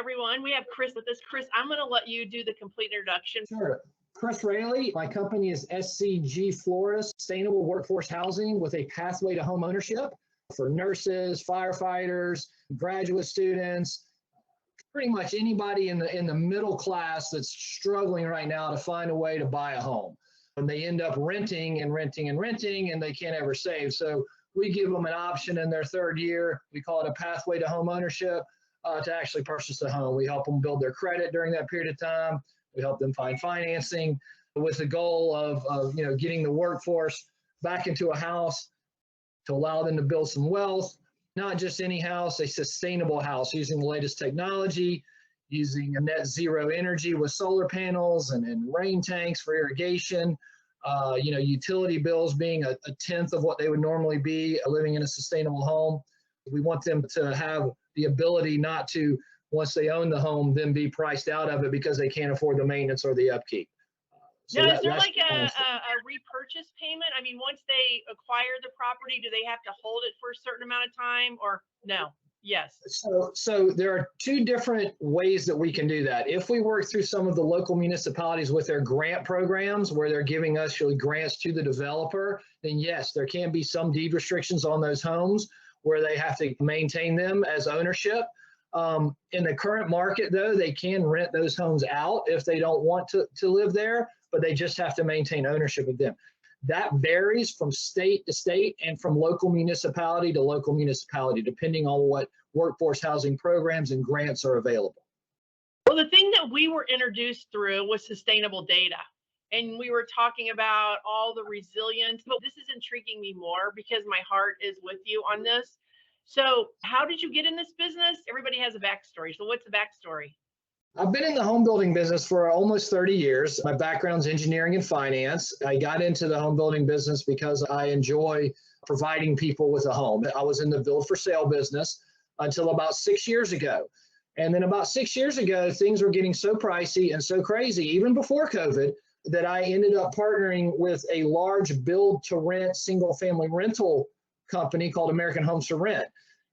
everyone. We have Chris with us. Chris, I'm going to let you do the complete introduction. Sure. Chris Raley. My company is SCG Florida, Sustainable Workforce Housing with a pathway to home ownership for nurses, firefighters, graduate students, pretty much anybody in the middle class that's struggling right now to find a way to buy a home. And they end up renting and renting and renting, and they can't ever save. So we give them an option in their third year. We call it a pathway to home ownership to actually purchase a home. We help them build their credit during that period of time. We help them find financing with the goal of getting the workforce back into a house to allow them to build some wealth. Not just any house, a sustainable house using the latest technology, using a net zero energy with solar panels and rain tanks for irrigation, utility bills being a tenth of what they would normally be living in a sustainable home. We want them to have the ability not to, once they own the home, then be priced out of it because they can't afford the maintenance or the upkeep. Now, is there like a repurchase payment? I mean, once they acquire the property, do they have to hold it for a certain amount of time or no? Yes. So there are two different ways that we can do that. If we work through some of the local municipalities with their grant programs where they're giving us grants to the developer, then yes, there can be some deed restrictions on those homes where they have to maintain them as ownership. In the current market, though, they can rent those homes out if they don't want to live there, but they just have to maintain ownership of them. That varies from state to state and from local municipality to local municipality, depending on what workforce housing programs and grants are available. Well, the thing that we were introduced through was sustainable data. And we were talking about all the resilience, but this is intriguing me more because my heart is with you on this. So how did you get in this business? Everybody has a backstory. So what's the backstory? I've been in the home building business for almost 30 years. My background's engineering and finance. I got into the home building business because I enjoy providing people with a home. I was in the build for sale business until about 6 years ago. And then about 6 years ago, things were getting so pricey and so crazy, even before COVID, that I ended up partnering with a large build to rent single family rental company called American Homes for Rent.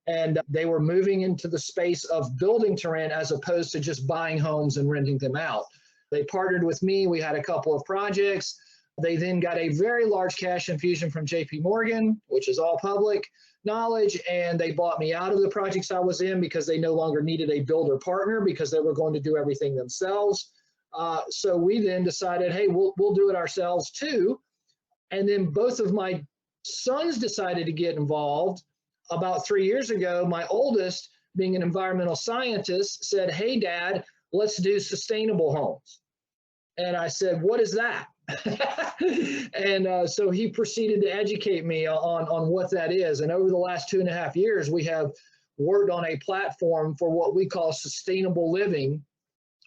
And they were moving into the space of building to rent as opposed to just buying homes and renting them out. They partnered with me. We had a couple of projects. They then got a very large cash infusion from JP Morgan, which is all public knowledge. And they bought me out of the projects I was in because they no longer needed a builder partner because they were going to do everything themselves. So we then decided, hey, we'll do it ourselves too. And then both of my sons decided to get involved. About 3 years ago, my oldest, being an environmental scientist, said, hey, Dad, let's do sustainable homes. And I said, what is that? And so he proceeded to educate me on what that is. And over the last 2.5 years, we have worked on a platform for what we call sustainable living.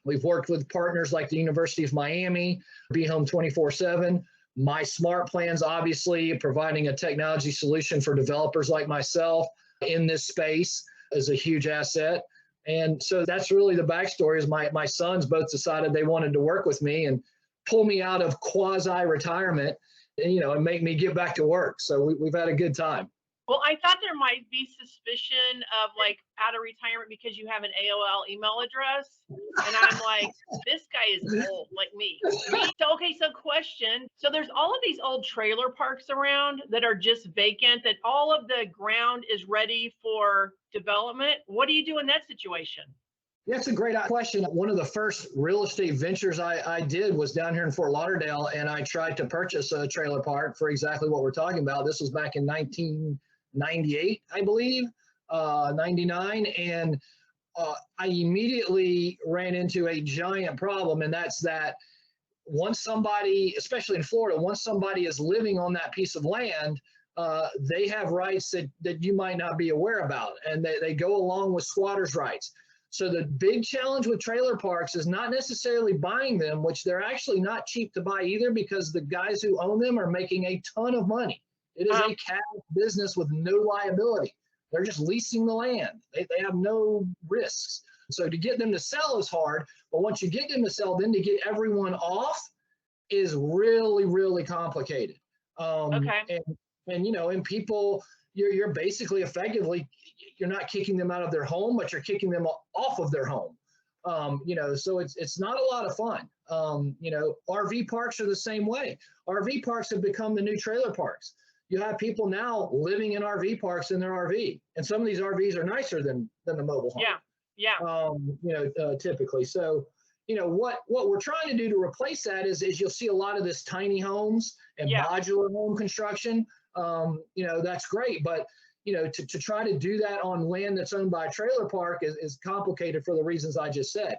We've worked with partners like the University of Miami, Be Home 24/7, MySmartPlans, obviously providing a technology solution for developers like myself in this space is a huge asset. And so that's really the backstory is my sons both decided they wanted to work with me and pull me out of quasi-retirement and make me get back to work. So we've had a good time. Well, I thought there might be suspicion of like out of retirement because you have an AOL email address. And I'm like, this guy is old like me. So question. So there's all of these old trailer parks around that are just vacant, that all of the ground is ready for development. What do you do in that situation? That's a great question. One of the first real estate ventures I did was down here in Fort Lauderdale, and I tried to purchase a trailer park for exactly what we're talking about. This was back in 1998, I believe, 99. And I immediately ran into a giant problem, and that's that once somebody, especially in Florida, once somebody is living on that piece of land, they have rights that you might not be aware about, and they go along with squatters' rights. So the big challenge with trailer parks is not necessarily buying them, which they're actually not cheap to buy either because the guys who own them are making a ton of money. It is a cash business with no liability. They're just leasing the land. They have no risks. So to get them to sell is hard, but once you get them to sell, then to get everyone off is really, really complicated. And people, you're basically effectively, you're not kicking them out of their home, but you're kicking them off of their home. So it's not a lot of fun. RV parks are the same way. RV parks have become the new trailer parks. You have people now living in RV parks in their RV, and some of these RVs are nicer than the mobile home. Typically. So, what we're trying to do to replace that is you'll see a lot of this tiny homes and modular home construction. That's great, but to try to do that on land that's owned by a trailer park is complicated for the reasons I just said.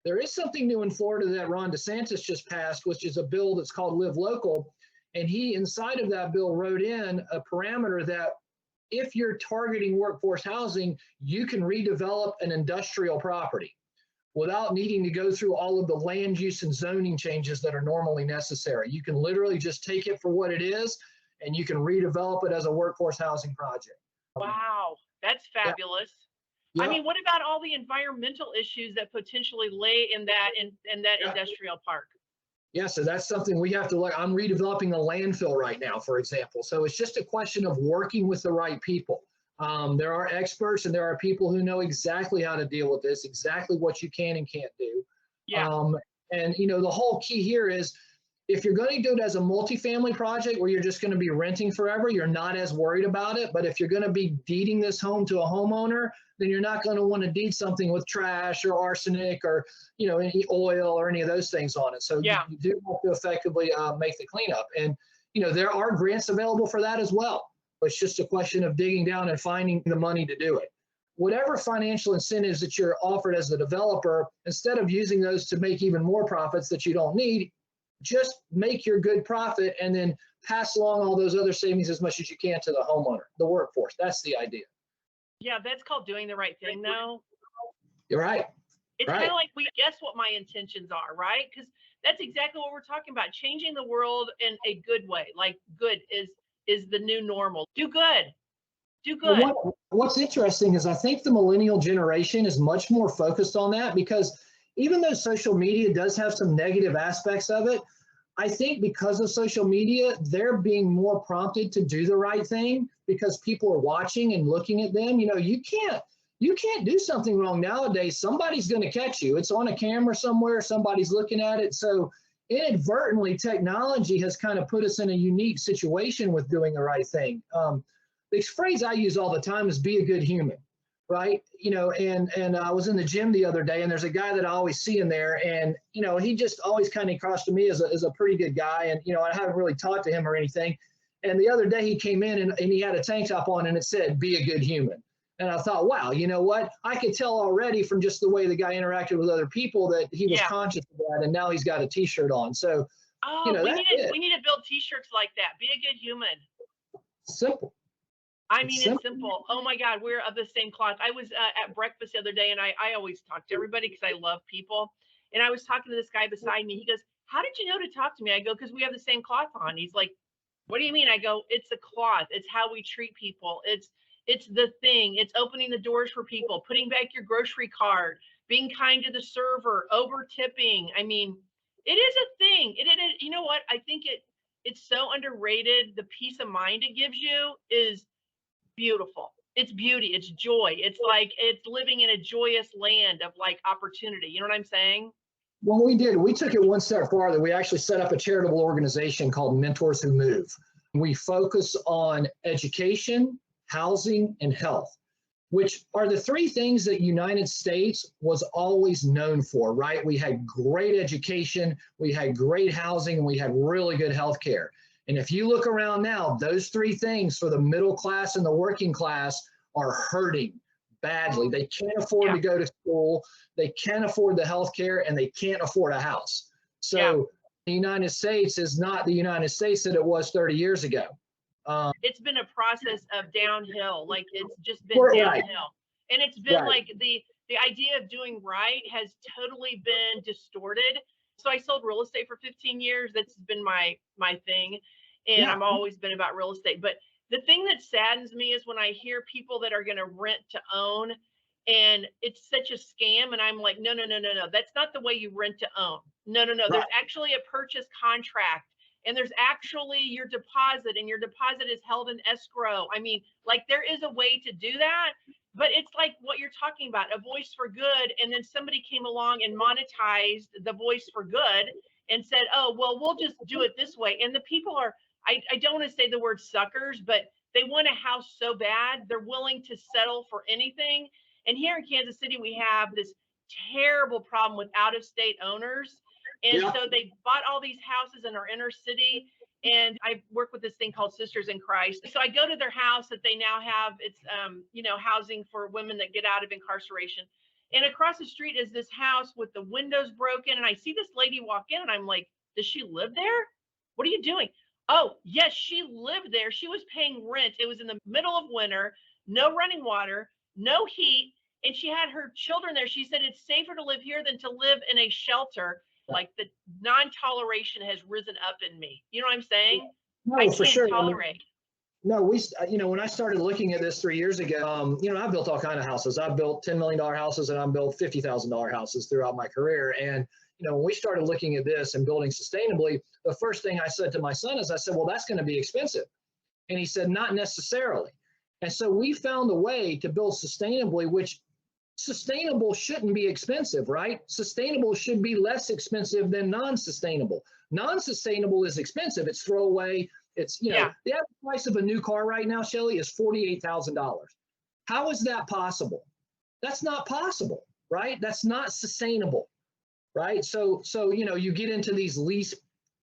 There is something new in Florida that Ron DeSantis just passed, which is a bill that's called Live Local. And he, inside of that bill, wrote in a parameter that if you're targeting workforce housing, you can redevelop an industrial property without needing to go through all of the land use and zoning changes that are normally necessary. You can literally just take it for what it is, and you can redevelop it as a workforce housing project. Wow, that's fabulous. Yeah. I mean, what about all the environmental issues that potentially lay in that industrial park? Yeah, so that's something we have to look. I'm redeveloping a landfill right now, for example. So it's just a question of working with the right people. There are experts and there are people who know exactly how to deal with this, exactly what you can and can't do. Yeah. The whole key here is if you're going to do it as a multifamily project where you're just going to be renting forever, you're not as worried about it. But if you're going to be deeding this home to a homeowner, then you're not going to want to deed something with trash or arsenic or, any oil or any of those things on it. So you do have to effectively make the cleanup. And, there are grants available for that as well. It's just a question of digging down and finding the money to do it. Whatever financial incentives that you're offered as a developer, instead of using those to make even more profits that you don't need, just make your good profit and then pass along all those other savings as much as you can to the homeowner, the workforce. That's the idea. Yeah, that's called doing the right thing, though. You're right. It's kind of like we guess what my intentions are, right? Because that's exactly what we're talking about. Changing the world in a good way. Like good is the new normal. Do good. Do good. Well, what's interesting is I think the millennial generation is much more focused on that, because even though social media does have some negative aspects of it, I think because of social media, they're being more prompted to do the right thing because people are watching and looking at them. You can't do something wrong nowadays. Somebody's going to catch you. It's on a camera somewhere. Somebody's looking at it. So inadvertently, technology has kind of put us in a unique situation with doing the right thing. The phrase I use all the time is be a good human. Right. And I was in the gym the other day and there's a guy that I always see in there and, he just always kind of crossed to me as a pretty good guy. And, I haven't really talked to him or anything. And the other day he came in and he had a tank top on and it said, be a good human. And I thought, wow, you know what? I could tell already from just the way the guy interacted with other people that he was conscious of that. And now he's got a t-shirt on. So, we need to build t-shirts like that. Be a good human. Simple. I mean, it's simple. Oh my God, we're of the same cloth. I was at breakfast the other day and I always talk to everybody because I love people. And I was talking to this guy beside me. He goes, how did you know to talk to me? I go, because we have the same cloth on. He's like, what do you mean? I go, it's a cloth. It's how we treat people. It's the thing. It's opening the doors for people, putting back your grocery card, being kind to the server, over tipping. I mean, it is a thing. It is, you know what? I think it's so underrated. The peace of mind it gives you is beautiful. It's beauty. It's joy. It's like it's living in a joyous land of like opportunity. You know what I'm saying? Well, we took it one step farther. We actually set up a charitable organization called Mentors Who Move. We focus on education, housing, and health, which are the three things that United States was always known for, right? We had great education, we had great housing, and we had really good health care. And if you look around now, those three things for the middle class and the working class are hurting badly. They can't afford to go to school, they can't afford the health care, and they can't afford a house. So the United States is not the United States that it was 30 years ago. It's been a process of downhill. Like it's just been downhill. And it's been like the idea of doing right has totally been distorted. So I sold real estate for 15 years. That's been my thing. And I've always been about real estate. But the thing that saddens me is when I hear people that are going to rent to own and it's such a scam. And I'm like, no. That's not the way you rent to own. No. There's actually a purchase contract. And there's actually your deposit, and your deposit is held in escrow. I mean, like there is a way to do that. But it's like what you're talking about, a voice for good. And then somebody came along and monetized the voice for good and said, oh, well, we'll just do it this way. And the people are, I don't want to say the word suckers, but they want a house so bad, they're willing to settle for anything. And here in Kansas City, we have this terrible problem with out-of-state owners. And Yeah. so they bought all these houses in our inner city. And I work with this thing called Sisters in Christ. So I go to their house that they now have. It's, housing for women that get out of incarceration. And across the street is this house with the windows broken. And I see this lady walk in and I'm like, does she live there? What are you doing? Oh, yes, she lived there. She was paying rent. It was in the middle of winter, no running water, no heat. And she had her children there. She said it's safer to live here than to live in a shelter. Like the non-toleration has risen up in me. You know what I'm saying? No, I for can't sure. tolerate. No, when I started looking at this 3 years ago, I built all kinds of houses. I built $10 million houses and I built $50,000 houses throughout my career. And, when we started looking at this and building sustainably, the first thing I said to my son is I said, well, that's going to be expensive. And he said, not necessarily. And so we found a way to build sustainably, which sustainable shouldn't be expensive, right? Sustainable should be less expensive than non-sustainable. Non-sustainable is expensive. It's throwaway. It's, the average price of a new car right now, Shelley, is $48,000. How is that possible? That's not possible, right? That's not sustainable, right? So you get into these lease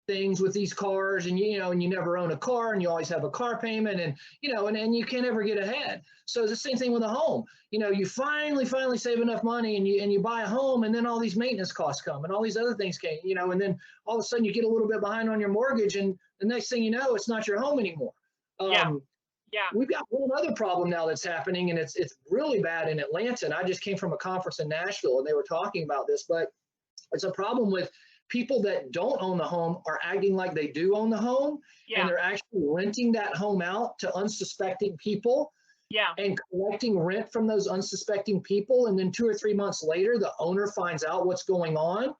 things with these cars and, and you never own a car and you always have a car payment and, and you can't ever get ahead. So it's the same thing with a home. You finally save enough money and you buy a home and then all these maintenance costs come and all these other things came, and then all of a sudden you get a little bit behind on your mortgage and the next thing you know, it's not your home anymore. We've got one other problem now that's happening and it's really bad in Atlanta. And I just came from a conference in Nashville and they were talking about this, but it's a problem with people that don't own the home are acting like they do own the home, and they're actually renting that home out to unsuspecting people and collecting rent from those unsuspecting people. And then 2 or 3 months later, the owner finds out what's going on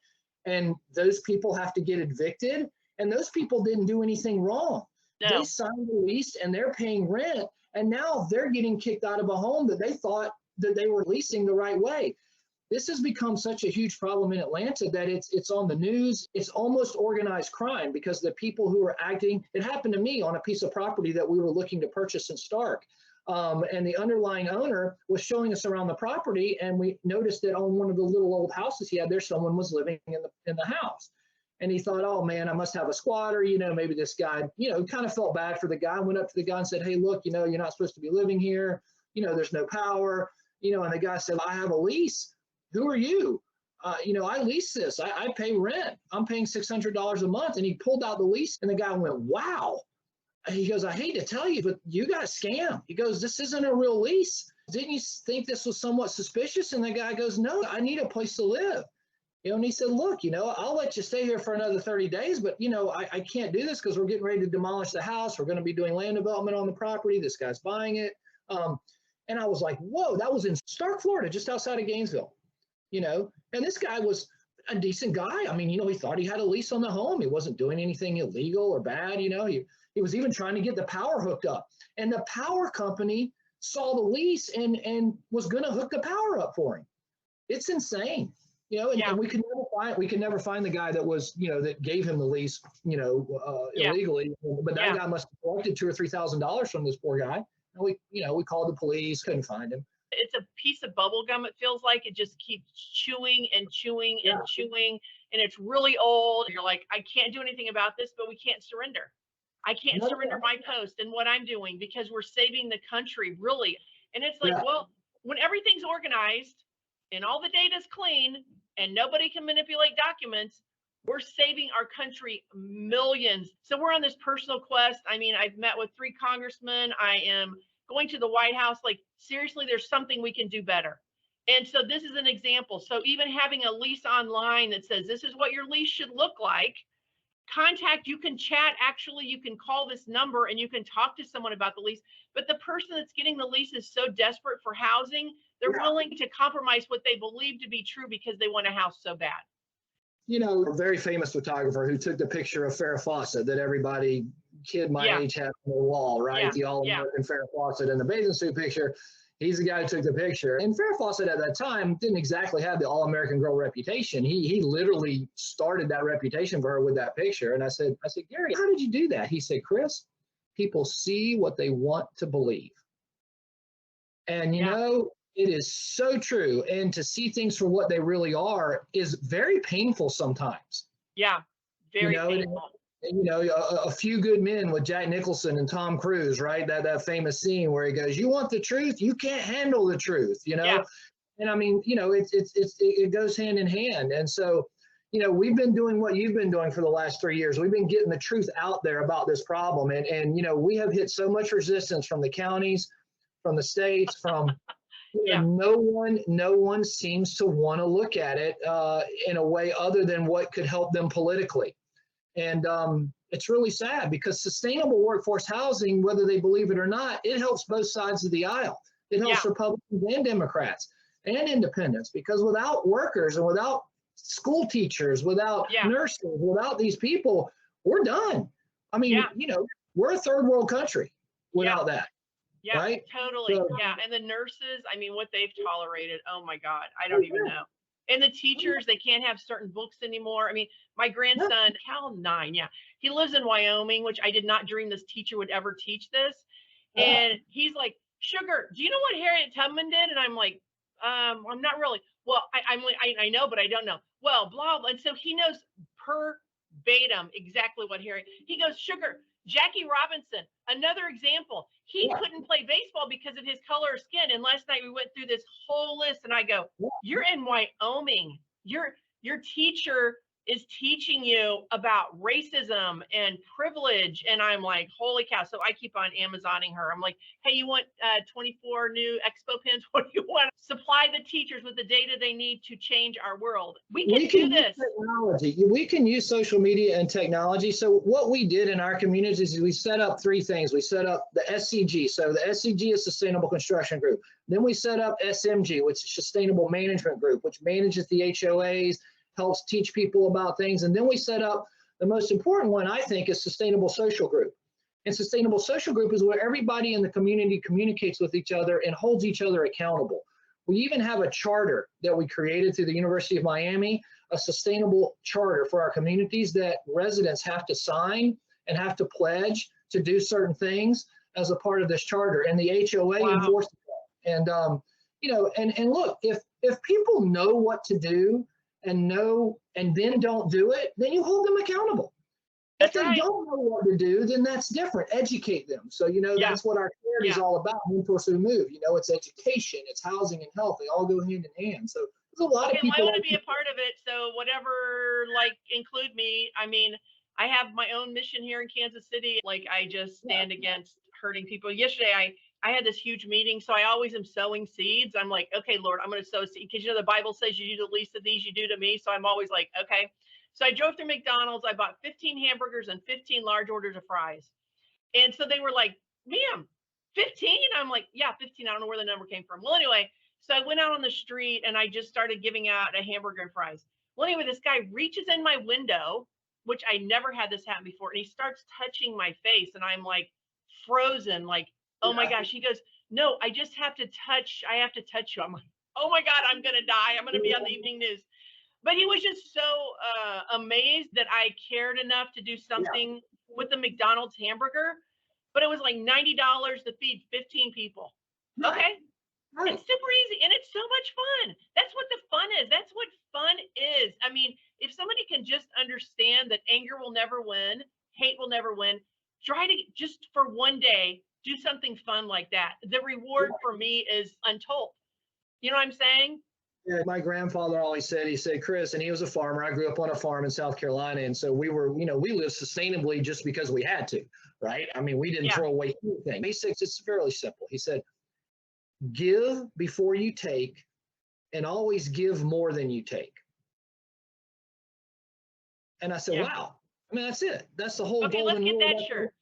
and those people have to get evicted. And those people didn't do anything wrong. No. They signed the lease and they're paying rent. And now they're getting kicked out of a home that they thought that they were leasing the right way. This has become such a huge problem in Atlanta that it's on the news. It's almost organized crime because the people who are acting, it happened to me on a piece of property that we were looking to purchase in Stark. And the underlying owner was showing us around the property and we noticed that on one of the little old houses he had there, someone was living in the house. And he thought, oh man, I must have a squatter, maybe this guy, kind of felt bad for the guy, went up to the guy and said, hey, look, you're not supposed to be living here. There's no power, and the guy said, I have a lease. Who are you? I lease this. I pay rent. I'm paying $600 a month. And he pulled out the lease and the guy went, wow. He goes, I hate to tell you, but you got scammed. He goes, this isn't a real lease. Didn't you think this was somewhat suspicious? And the guy goes, no, I need a place to live. And he said, look, I'll let you stay here for another 30 days, but, I can't do this because we're getting ready to demolish the house. We're going to be doing land development on the property. This guy's buying it. And I was like, whoa, that was in Stark, Florida, just outside of Gainesville. And this guy was a decent guy. I mean, he thought he had a lease on the home. He wasn't doing anything illegal or bad. He was even trying to get the power hooked up. And the power company saw the lease and was going to hook the power up for him. It's insane. And we could never find the guy that was, that gave him the lease, illegally. But that guy must have collected $2,000 or $3,000 from this poor guy. And we called the police, couldn't find him. It's a piece of bubble gum. It feels like it just keeps chewing and chewing and chewing. And it's really old. You're like, I can't do anything about this, but we can't surrender. I can't surrender my post and what I'm doing because we're saving the country, really. And it's like, well, when everything's organized and all the data's clean and nobody can manipulate documents, we're saving our country millions. So we're on this personal quest. I mean, I've met with 3 congressmen. I am going to the White House. Like, seriously, there's something we can do better. And so this is an example. So even having a lease online that says, this is what your lease should look like, you can chat, actually, you can call this number and you can talk to someone about the lease. But the person that's getting the lease is so desperate for housing, they're willing to compromise what they believe to be true because they want a house so bad. A very famous photographer who took the picture of Farrah Fawcett that kid my age had on the wall, right? The all-American Farrah Fawcett in the bathing suit picture. He's the guy who took the picture. And Farrah Fawcett at that time didn't exactly have the all-American girl reputation. He literally started that reputation for her with that picture. And I said, Gary, how did you do that? He said, Chris, people see what they want to believe. And you know, it is so true. And to see things for what they really are is very painful sometimes. Yeah, very painful. You know, a Few Good Men with Jack Nicholson and Tom Cruise, right? That famous scene where he goes, "You want the truth? You can't handle the truth," you know? Yeah. And I mean, you know, it goes hand in hand. And so, you know, we've been doing what you've been doing for the last 3 years. We've been getting the truth out there about this problem. And you know, we have hit so much resistance from the counties, from the states, from no one seems to want to look at it in a way other than what could help them politically. And it's really sad because sustainable workforce housing, whether they believe it or not, it helps both sides of the aisle. It helps Republicans and Democrats and independents, because without workers and without school teachers, without nurses, without these people, we're done. I mean, you know, we're a third world country without that. Yeah, right? totally. So, and the nurses, I mean, what they've tolerated, oh my God, I don't even know. And the teachers, they can't have certain books anymore. I mean, my grandson, Cal 9, he lives in Wyoming, which I did not dream this teacher would ever teach this. And he's like, Sugar, do you know what Harriet Tubman did? And I'm like, I'm not really. Well, I know, but I don't know. Well, blah, blah. And so he knows verbatim exactly what Harriet. He goes, Sugar, Jackie Robinson, another example. He couldn't play baseball because of his color of skin. And last night we went through this whole list, and I go, you're in Wyoming. Your teacher is teaching you about racism and privilege. And I'm like, holy cow. So I keep on Amazoning her. I'm like, hey, you want 24 new Expo pens? What do you want? Supply the teachers with the data they need to change our world. We can do this. Technology. We can use social media and technology. So what we did in our communities is we set up 3 things. We set up the SCG. So the SCG is Sustainable Construction Group. Then we set up SMG, which is Sustainable Management Group, which manages the HOAs, helps teach people about things. And then we set up the most important one, I think, is Sustainable Social Group. And Sustainable Social Group is where everybody in the community communicates with each other and holds each other accountable. We even have a charter that we created through the University of Miami, a sustainable charter for our communities that residents have to sign and have to pledge to do certain things as a part of this charter. And the HOA enforces that. And, you know, and look, if people know what to do, and then don't do it, then you hold them accountable. If they don't know what to do, then that's different. Educate them. So, you know, that's what our charity is all about. Mentors Who Move. You know, it's education, it's housing and health. They all go hand in hand. So there's a lot of people. I want to be a part of it. So whatever, like, include me. I mean, I have my own mission here in Kansas City. Like, I just stand against hurting people. Yesterday, I had this huge meeting, so I always am sowing seeds. I'm like, okay, Lord, I'm going to sow seeds, because, you know, the Bible says you do the least of these, you do to me. So I'm always like, okay. So I drove through McDonald's. I bought 15 hamburgers and 15 large orders of fries. And so they were like, ma'am, 15? I'm like, yeah, 15. I don't know where the number came from. Well, anyway, so I went out on the street and I just started giving out a hamburger and fries. Well, anyway, this guy reaches in my window, which I never had this happen before, and he starts touching my face, and I'm like frozen, like, oh my gosh. He goes, no, I have to touch you. I'm like, oh my God, I'm going to die. I'm going to be on the evening news. But he was just so amazed that I cared enough to do something with the McDonald's hamburger. But it was like $90 to feed 15 people. Okay. It's super easy. And it's so much fun. That's what the fun is. That's what fun is. I mean, if somebody can just understand that anger will never win, hate will never win, try to just for one day, do something fun like that. The reward for me is untold. You know what I'm saying? Yeah, my grandfather always said, he said, Chris, and he was a farmer. I grew up on a farm in South Carolina. And so we were, you know, we lived sustainably just because we had to, right? I mean, we didn't throw away anything. He said, it's fairly simple. He said, give before you take, and always give more than you take. And I said, wow. I mean, that's it. That's the whole goal. Okay, let's get that shirt.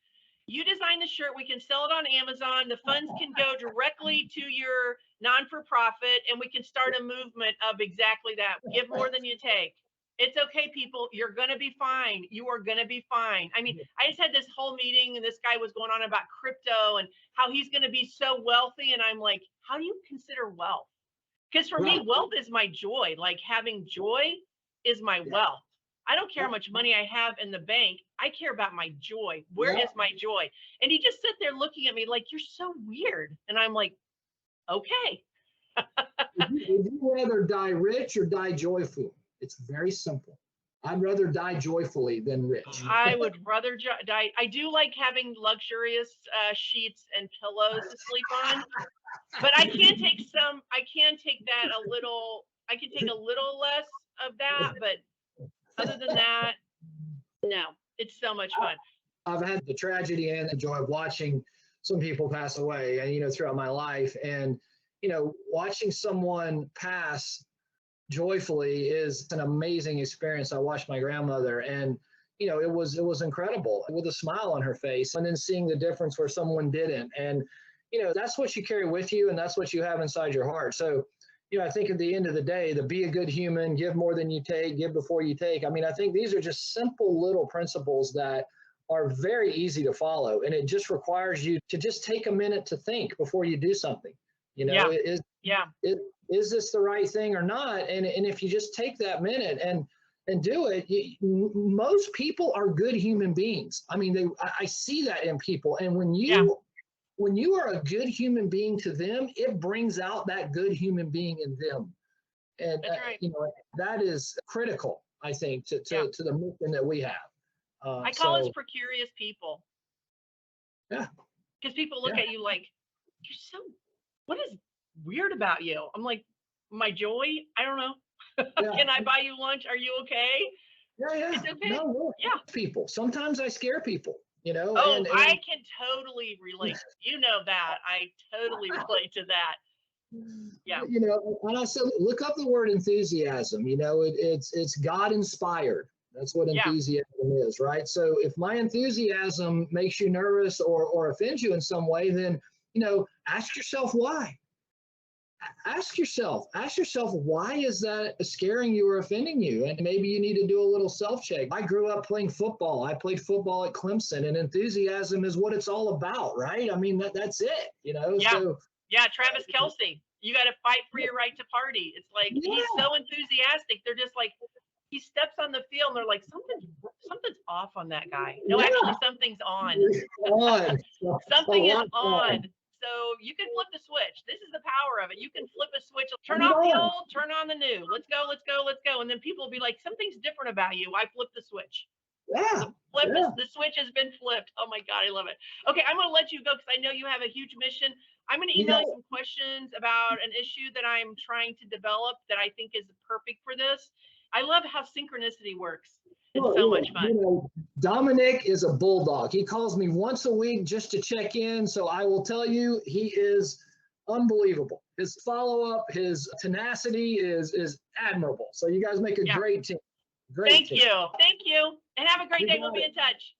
You design the shirt. We can sell it on Amazon. The funds can go directly to your non-for-profit, and we can start a movement of exactly that. Give more than you take. It's okay, people. You're going to be fine. You are going to be fine. I mean, I just had this whole meeting and this guy was going on about crypto and how he's going to be so wealthy. And I'm like, how do you consider wealth? Because for me, wealth is my joy. Like having joy is my wealth. I don't care how much money I have in the bank. I care about my joy. Where is my joy? And he just sit there looking at me like, you're so weird. And I'm like, okay. Would you rather die rich or die joyful? It's very simple. I'd rather die joyfully than rich. I would rather die. I do like having luxurious sheets and pillows to sleep on, but I can take that a little, I can take a little less of that, but other than that, no, it's so much fun. I've had the tragedy and the joy of watching some people pass away, and throughout my life, and watching someone pass joyfully is an amazing experience. I watched my grandmother, and it was incredible, with a smile on her face, and then seeing the difference where someone didn't, and that's what you carry with you, and that's what you have inside your heart. So I think at the end of the day, to be a good human, give more than you take, give before you take. I mean, I think these are just simple little principles that are very easy to follow, and it just requires you to just take a minute to think before you do something. Is this the right thing or not? And if you just take that minute and do it, most people are good human beings. I mean, I see that in people. And when you are a good human being to them, it brings out that good human being in them. And that's right. That is critical, I think, to the mission that we have. I call us precarious people. Yeah. Because people look at you like, what is weird about you? I'm like, my joy? I don't know. Can I buy you lunch? Are you okay? Yeah. It's okay. No, people. Sometimes I scare people, Oh, and I can totally relate. That. I totally relate to that. Yeah. And I said, look up the word enthusiasm. It's God inspired. That's what enthusiasm is, right? So if my enthusiasm makes you nervous or offends you in some way, then, ask yourself why. Ask yourself, why is that scaring you or offending you? And maybe you need to do a little self-check. I grew up playing football. I played football at Clemson, and enthusiasm is what it's all about, right? I mean, that's it, Yeah. So, Travis Kelce, you got to fight for your right to party. It's like, he's so enthusiastic. They're just like, he steps on the field and they're like, something's off on that guy. No, actually something's on. Something is on. So you can flip the switch. This is the power of it. You can flip a switch, turn off the old, turn on the new. Let's go. And then people will be like, something's different about you. I flipped the switch. Yeah. The switch has been flipped. Oh my God, I love it. Okay, I'm going to let you go because I know you have a huge mission. I'm going to email you some questions about an issue that I'm trying to develop that I think is perfect for this. I love how synchronicity works. It's so much fun. Dominic is a bulldog. He calls me once a week just to check in. So I will tell you, he is unbelievable. His follow-up, his tenacity is admirable. So you guys make a great team. Thank you. And have a great day. We'll be in touch.